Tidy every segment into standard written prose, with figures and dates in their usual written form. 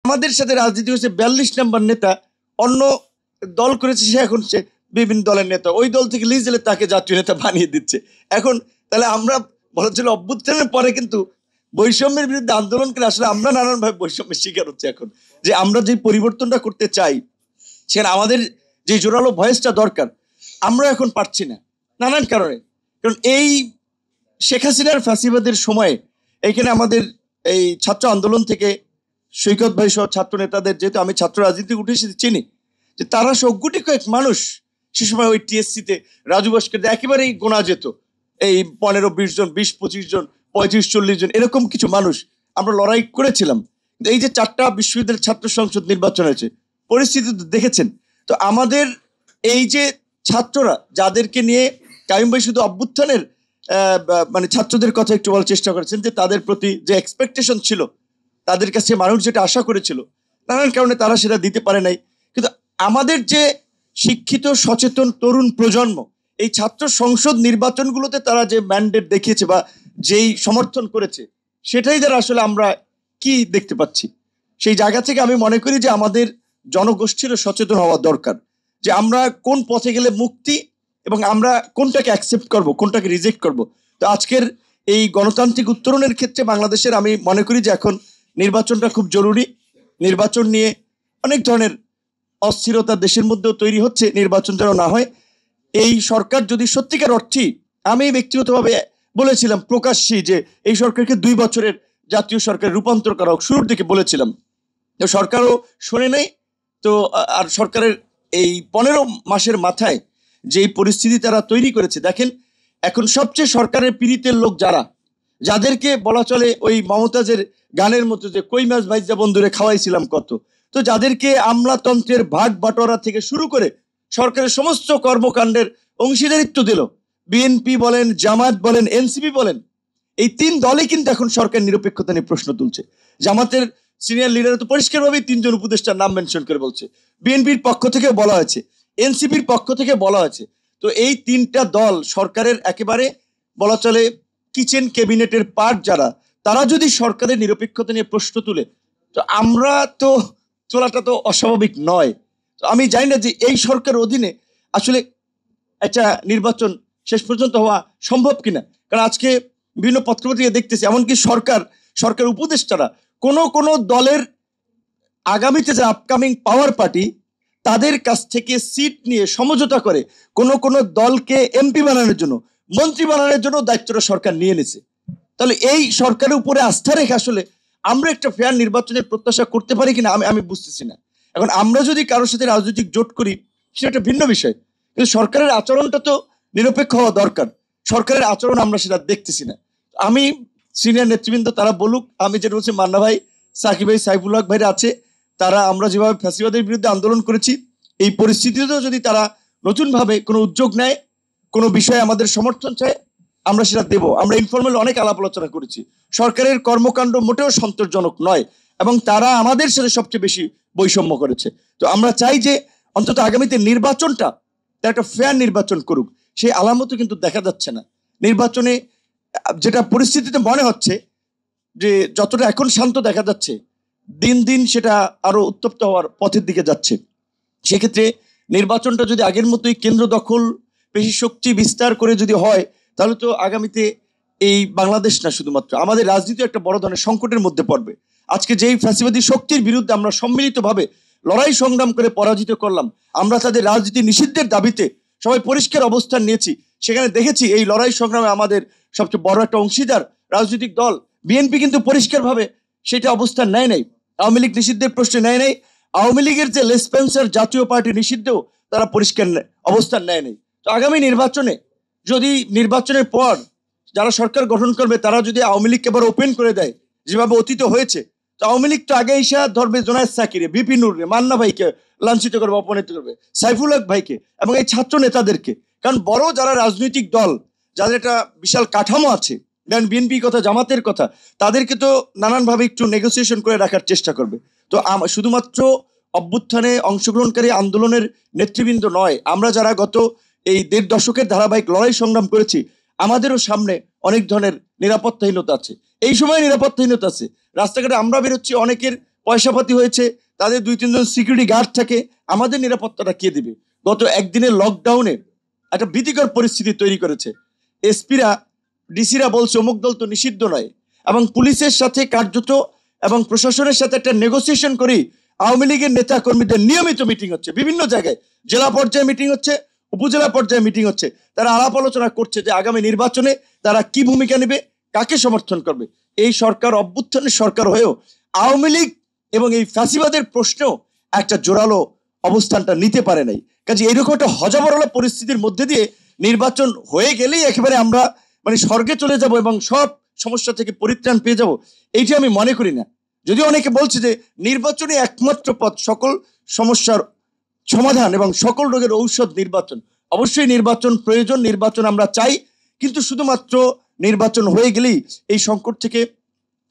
আমাদের সাথে রাজনীতি হয়েছে 42 নম্বর নেতা অন্য দল করেছে, সে এখন সে বিভিন্ন দলের নেতা, ওই দল থেকে লিজ দিলে তাকে জাতীয় নেতা বানিয়ে দিচ্ছে। এখন তাহলে আমরা বলা ছিল অভ্যুত্থানের পরে কিন্তু বৈষম্যের বিরুদ্ধে আন্দোলন করে আসলে আমরা নানানভাবে বৈষম্যের শিকার হচ্ছে। এখন যে আমরা যে পরিবর্তনটা করতে চাই সেখানে আমাদের যে জোরালো ভয়েসটা দরকার আমরা এখন পারছি না নানান কারণে। কারণ এই শেখ হাসিনার ফ্যাসিবাদের সময়ে এইখানে আমাদের এই ছাত্র আন্দোলন থেকে সৈকত ভাই সহ ছাত্র নেতাদের, যেহেতু আমি ছাত্র রাজনীতি উঠে এসেছি চিনি, যে তারা সবগুটি কয়েক মানুষ সে সময় ওই টিএসসিতে রাজু ভাস্কর একেবারেই গোনা যেত, এই 15-20 জন, 20-25 জন, 35-40 জন, এরকম কিছু মানুষ আমরা লড়াই করেছিলাম। এই যে 4টা বিশ্ববিদ্যালয়ের ছাত্র সংসদ নির্বাচন হয়েছে, পরিস্থিতি তো দেখেছেন। তো আমাদের এই যে ছাত্ররা যাদেরকে নিয়ে কাইম ভাই শুধু অভ্যুত্থানের মানে ছাত্রদের কথা একটু বলার চেষ্টা করেছেন, যে তাদের প্রতি যে এক্সপেকটেশন ছিল, তাদের কাছে মানুষ যেটা আশা করেছিল, নানান কারণে তারা সেটা দিতে পারে নাই। কিন্তু আমাদের যে শিক্ষিত সচেতন তরুণ প্রজন্ম এই ছাত্র সংসদ নির্বাচনগুলোতে তারা যে ম্যান্ডেট দেখিয়েছে বা যেই সমর্থন করেছে, সেটাই দ্বারা আসলে আমরা কি দেখতে পাচ্ছি। সেই জায়গা থেকে আমি মনে করি যে আমাদের জনগোষ্ঠীরও সচেতন হওয়া দরকার, যে আমরা কোন পথে গেলে মুক্তি এবং আমরা কোনটাকে অ্যাকসেপ্ট করব, কোনটাকে রিজেক্ট করব। তো আজকের এই গণতান্ত্রিক উত্তরণের ক্ষেত্রে বাংলাদেশের আমি মনে করি যে এখন নির্বাচনটা খুব জরুরি। নির্বাচন নিয়ে অনেক ধরনের অস্থিরতা দেশের মধ্যেও তৈরি হচ্ছে, নির্বাচন যেন না হয়। এই সরকার যদি সত্যিকার অর্থেই, আমি ব্যক্তিগতভাবে বলেছিলাম প্রকাশ্যেই যে এই সরকারকে 2 বছরের জাতীয় সরকার রূপান্তর করা হোক, শুরুর দিকে বলেছিলাম, তো সরকারও শোনে নাই। তো আর সরকারের এই 15 মাসের মাথায় যে পরিস্থিতি তারা তৈরি করেছে দেখেন, এখন সবচেয়ে সরকারের পীড়িতের লোক যারা, যাদেরকে বলা চলে ওই মমতাজের গানের মতো যে কই মাছ ভাইজা বন্ধুরে খাওয়াইছিলাম কত, তো যাদেরকে আমলাতন্ত্রের ভাগ বাটোয়ারা থেকে শুরু করে সরকারের সমস্ত কর্মকাণ্ডের অংশীদারিত্ব দিল, বিএনপি বলেন, জামাত বলেন, এনসিপি বলেন, এই 3 দলই কিন্তু এখন সরকার নিরপেক্ষতা নিয়ে প্রশ্ন তুলছে। জামাতের সিনিয়র লিডার তো পরিষ্কারভাবেই 3 জন উপদেষ্টার নাম মেনশন করে বলছে, বিএনপির পক্ষ থেকে বলা হয়েছে, এনসিপির পক্ষ থেকে বলা হয়েছে। তো এই 3টা দল সরকারের একেবারে বলা চলে কিচেন ক্যাবিনেটের পার্ট যারা, তারা যদি সরকারের নিরপেক্ষতা নিয়ে প্রশ্ন তুলে, তো আমরা তো তোলাটা তো অস্বাভাবিক নয়। তো আমি জানি না যে এই সরকার অধীনে আসলে একটা নির্বাচন শেষ পর্যন্ত হওয়া সম্ভব কিনা। কারণ আজকে বিভিন্ন পত্রপত্রিকা দেখতেছি এমনকি সরকার উপদেষ্টারা কোন দলের আগামীতে যে আপকামিং পাওয়ার পার্টি তাদের কাছ থেকে সিট নিয়ে সমঝোতা করে কোন দলকে এমপি বানানোর জন্য, মন্ত্রী বানানোর জন্য দায়িত্বটা সরকার নিয়ে নিছে। তাহলে এই সরকারের উপরে আস্থা রেখে আসলে আমরা একটা ফেয়ার নির্বাচনের প্রত্যাশা করতে পারি কিনা আমি বুঝতেছি না। এখন আমরা যদি কারোর সাথে রাজনৈতিক জোট করি সেটা একটা ভিন্ন বিষয়, কিন্তু সরকারের আচরণটা তো নিরপেক্ষ হওয়া দরকার। সরকারের আচরণ আমরা সেটা দেখতেছি না। আমি সিনিয়র নেতৃবৃন্দ তারা বলুক, আমি যেটা বলছি মান্না ভাই, সাকিব ভাই, সাইফুল হক ভাইরা আছে, তারা আমরা যেভাবে ফ্যাসিবাদের বিরুদ্ধে আন্দোলন করেছি এই পরিস্থিতিতেও যদি তারা নতুনভাবে কোনো উদ্যোগ নেয়, কোনো বিষয়ে আমাদের সমর্থন চায়, আমরা সেটা দেব। আমরা ইনফর্মাল অনেক আলাপ আলোচনা করেছি, সরকারের কর্মকাণ্ড মোটেও সন্তোষজনক নয় এবং তারা আমাদের সাথে সবচেয়ে বেশি বৈষম্য করেছে। তো আমরা চাই যে অন্তত আগামীতে নির্বাচনটা একটা ফেয়ার নির্বাচন করুক, সেই আলামতও কিন্তু দেখা যাচ্ছে না। নির্বাচনে যেটা পরিস্থিতিতে মনে হচ্ছে যে যতটা এখন শান্ত দেখা যাচ্ছে, দিন দিন সেটা আরো উত্তপ্ত হওয়ার পথের দিকে যাচ্ছে। সেক্ষেত্রে নির্বাচনটা যদি আগের মতোই কেন্দ্র দখল, পেশি শক্তি বিস্তার করে যদি হয়, তাহলে তো আগামীতে এই বাংলাদেশ না শুধুমাত্র আমাদের রাজনীতি একটা বড় ধরনের সংকটের মধ্যে পড়বে। আজকে যেই ফ্যাসিবাদী শক্তির বিরুদ্ধে আমরা সম্মিলিতভাবে লড়াই সংগ্রাম করে পরাজিত করলাম, আমরা তাদের রাজনীতি নিষিদ্ধের দাবিতে সবাই পরিষ্কার অবস্থান নিয়েছি। সেখানে দেখেছি এই লড়াই সংগ্রামে আমাদের সবচেয়ে বড় একটা অংশীদার রাজনৈতিক দল বিএনপি কিন্তু পরিষ্কারভাবে সেটা অবস্থান নেয় নাই। আওয়ামী লীগ নিষিদ্ধের প্রশ্নে নেয় নাই। আওয়ামী লীগের যে লেসপেন্সার জাতীয় পার্টি নিষিদ্ধেও তারা পরিষ্কার অবস্থান নেয় নাই। তো আগামী নির্বাচনে যদি নির্বাচনের পর যারা সরকার গঠন করবে তারা যদি আওয়ামী লীগকে এবার ওপেন করে দেয় যেভাবে অতীত হয়েছে, তো আওয়ামী লীগ তো আগে ইসা ধরবে জোনায়েদ সাকিরে, বিপি নূরে, মান্না ভাইকে লাঞ্ছিত করবে, অপমানিত করবে, সাইফুল হক ভাইকে এবং এই ছাত্র নেতাদেরকে। কারণ বড় যারা রাজনৈতিক দল যাদের একটা বিশাল কাঠামো আছে, যেমন বিএনপি কথা, জামাতের কথা, তাদেরকে তো নানানভাবে একটু নেগোসিয়েশন করে রাখার চেষ্টা করবে। তো শুধুমাত্র অভ্যুত্থানে অংশগ্রহণকারী আন্দোলনের নেতৃবৃন্দ নয়, আমরা যারা গত এই 1.5 দশকের ধারাবাহিক লড়াই সংগ্রাম করেছি, আমাদেরও সামনে অনেক ধরনের নিরাপত্তাহীনতা আছে। এই সময় নিরাপত্তাহীনতা আছে, রাস্তাঘাটে আমরা বেরোচ্ছি, অনেকের পয়সাপাতি হয়েছে, তাদের 2-3 জন সিকিউরিটি গার্ড থাকে, আমাদের নিরাপত্তাটা কে দিবে? গত একদিনের লকডাউনে একটা ভীতিকর পরিস্থিতি তৈরি করেছে। এসপিরা ডিসিরা বলছে অমুক দল তো নিষিদ্ধ নয়, এবং পুলিশের সাথে কার্যত এবং প্রশাসনের সাথে একটা নেগোসিয়েশন করি আওয়ামী লীগের নেতা কর্মীদের নিয়মিত মিটিং হচ্ছে, বিভিন্ন জায়গায় জেলা পর্যায়ে মিটিং হচ্ছে, উপজেলা পর্যায়ে মিটিং হচ্ছে। তারা আলাপ আলোচনা করছে যে আগামী নির্বাচনে তারা কি ভূমিকা নেবে, কাকে সমর্থন করবে। এই সরকার অভ্যুত্থানের সরকার হয়েও আওয়ামী লীগ এবং এই ফ্যাসিবাদের প্রশ্নেও একটা জোরালো অবস্থানটা নিতে পারে নাই। কাজে এরকম একটা হজাবরলা পরিস্থিতির মধ্যে দিয়ে নির্বাচন হয়ে গেলেই একেবারে আমরা মানে স্বর্গে চলে যাব এবং সব সমস্যা থেকে পরিত্রাণ পেয়ে যাব, এইটি আমি মনে করি না। যদিও অনেকে বলছে যে নির্বাচনই একমাত্র পথ সকল সমস্যার সমাধান এবং সকল রোগের ঔষধ নির্বাচন। অবশ্যই নির্বাচন প্রয়োজন, নির্বাচন আমরা চাই, কিন্তু শুধুমাত্র নির্বাচন হয়ে গেলেই এই সংকট থেকে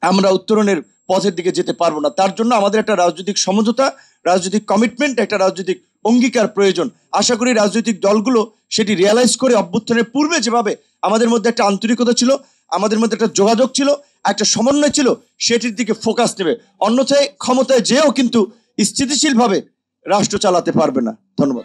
আমরা উত্তরণের পথের দিকে যেতে পারবো না। তার জন্য আমাদের একটা রাজনৈতিক সমঝোতা, রাজনৈতিক কমিটমেন্ট, একটা রাজনৈতিক অঙ্গীকার প্রয়োজন। আশা করি রাজনৈতিক দলগুলো সেটি রিয়ালাইজ করে অভ্যুত্থানের পূর্বে যেভাবে আমাদের মধ্যে একটা আন্তরিকতা ছিল, আমাদের মধ্যে একটা যোগাযোগ ছিল, একটা সমন্বয় ছিল, সেটির দিকে ফোকাস নেবে। অন্যথায় ক্ষমতায় যেও কিন্তু স্থিতিশীলভাবে রাষ্ট্র চালাতে পারবে না। ধন্যবাদ।